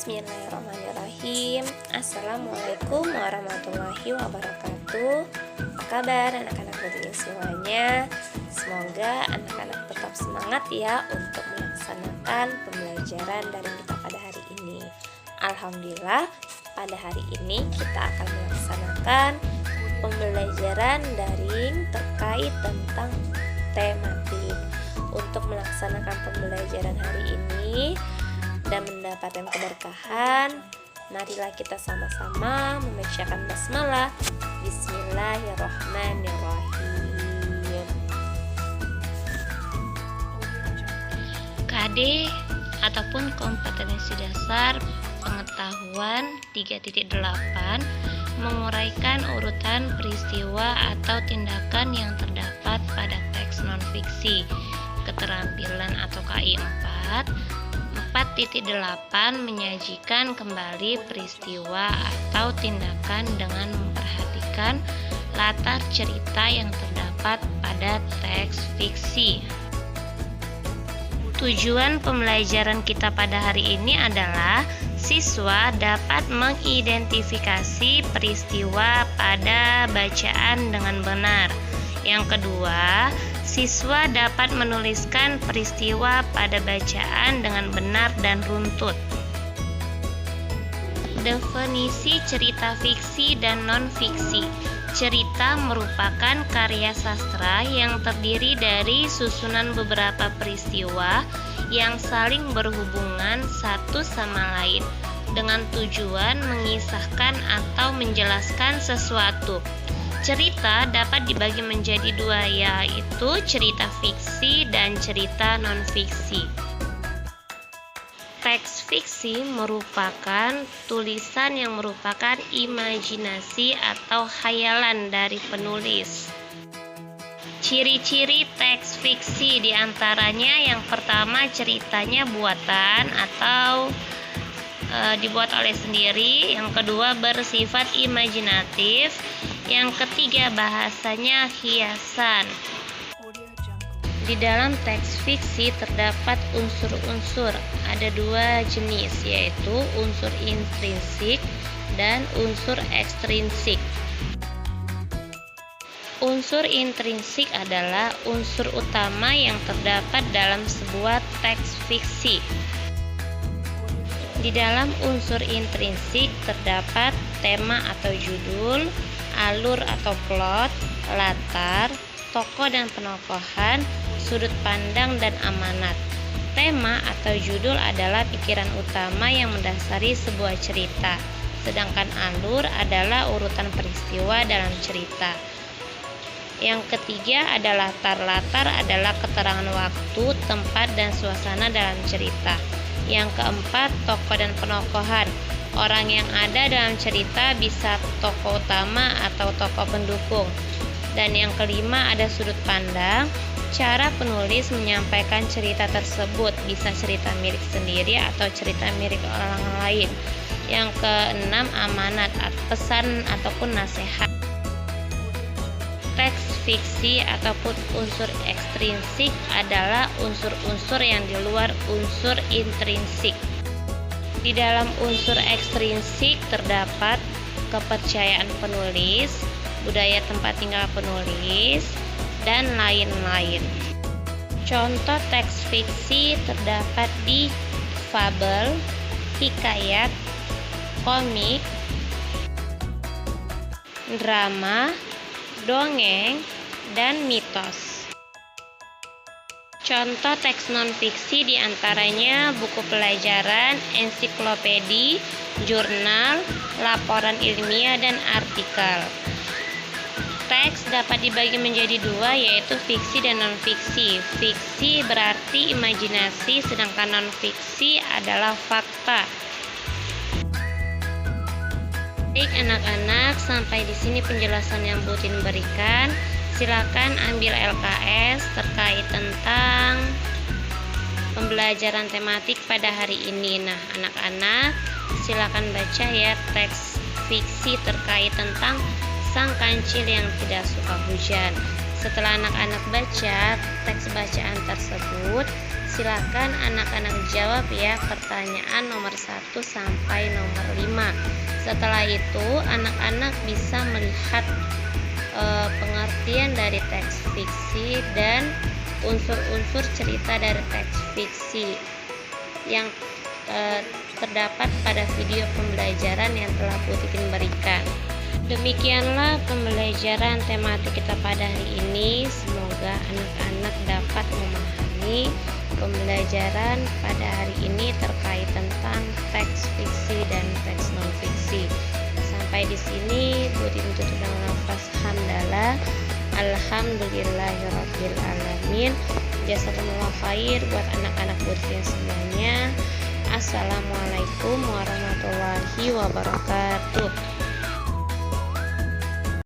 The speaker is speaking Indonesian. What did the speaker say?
Bismillahirrahmanirrahim. Assalamualaikum warahmatullahi wabarakatuh. Apa kabar anak-anak badiin semuanya? Semoga anak-anak tetap semangat ya untuk melaksanakan pembelajaran daring kita pada hari ini. Alhamdulillah, pada hari ini kita akan melaksanakan pembelajaran daring terkait tentang tematik. Untuk melaksanakan pembelajaran hari ini dan mendapatkan keberkahan, marilah kita sama-sama membacakan basmalah. Bismillahirrahmanirrahim. KD ataupun kompetensi dasar pengetahuan 3.8 menguraikan urutan peristiwa atau tindakan yang terdapat pada teks non-fiksi. Keterampilan atau KI 4.8 menyajikan kembali peristiwa atau tindakan dengan memperhatikan latar cerita yang terdapat pada teks fiksi. Tujuan pembelajaran kita pada hari ini adalah siswa dapat mengidentifikasi peristiwa pada bacaan dengan benar. Yang kedua, siswa dapat menuliskan peristiwa pada bacaan dengan benar dan runtut. Definisi cerita fiksi dan non-fiksi. Cerita merupakan karya sastra yang terdiri dari susunan beberapa peristiwa yang saling berhubungan satu sama lain dengan tujuan mengisahkan atau menjelaskan sesuatu. Cerita dapat dibagi menjadi dua, yaitu cerita fiksi dan cerita non-fiksi. Teks fiksi merupakan tulisan yang merupakan imajinasi atau khayalan dari penulis. Ciri-ciri teks fiksi diantaranya yang pertama, ceritanya buatan atau dibuat oleh sendiri. Yang kedua, bersifat imajinatif. Yang ketiga, bahasanya hiasan. Di dalam teks fiksi terdapat unsur-unsur. Ada dua jenis, yaitu unsur intrinsik dan unsur ekstrinsik. Unsur intrinsik adalah unsur utama yang terdapat dalam sebuah teks fiksi. Di dalam unsur intrinsik terdapat tema atau judul, alur atau plot, latar, tokoh dan penokohan, sudut pandang dan amanat. Tema atau judul adalah pikiran utama yang mendasari sebuah cerita, sedangkan alur adalah urutan peristiwa dalam cerita. Yang ketiga adalah latar adalah keterangan waktu, tempat, dan suasana dalam cerita. Yang keempat, tokoh dan penokohan. Orang yang ada dalam cerita bisa tokoh utama atau tokoh pendukung. Dan yang kelima ada sudut pandang. Cara penulis menyampaikan cerita tersebut, bisa cerita milik sendiri atau cerita milik orang lain. Yang keenam, amanat, pesan ataupun nasihat. Teks fiksi ataupun unsur ekstrinsik adalah unsur-unsur yang di luar unsur intrinsik. Di dalam unsur ekstrinsik terdapat kepercayaan penulis, budaya tempat tinggal penulis, dan lain-lain. Contoh teks fiksi terdapat di fabel, hikayat, komik, drama, dongeng, dan mitos. Contoh teks non-fiksi diantaranya buku pelajaran, ensiklopedi, jurnal, laporan ilmiah, dan artikel. Teks dapat dibagi menjadi dua, yaitu fiksi dan non-fiksi. Fiksi berarti imajinasi, sedangkan non-fiksi adalah fakta. Baik anak-anak, sampai di sini penjelasan yang Bu Tin berikan. Silakan ambil LKS terkait tentang pembelajaran tematik pada hari ini. Nah, anak-anak silakan baca ya teks fiksi terkait tentang sang kancil yang tidak suka hujan. Setelah anak-anak baca teks bacaan tersebut, silakan anak-anak jawab ya pertanyaan nomor 1 sampai nomor 5. Setelah itu anak-anak bisa melihat pengertian dari teks fiksi dan unsur-unsur cerita dari teks fiksi yang terdapat pada video pembelajaran yang telah Bu Titin berikan. Demikianlah pembelajaran tematik kita pada hari ini. Semoga anak-anak dapat memahami pembelajaran pada hari ini terkait tentang teks fiksi dan teks non fiksi. Sampai di sini Bu Titin tutup dengan lafaz hamdalah. Alhamdulillahirabbil alamin. Jazakumullah khair buat anak-anak Bu Titin semuanya. Assalamualaikum warahmatullahi wabarakatuh.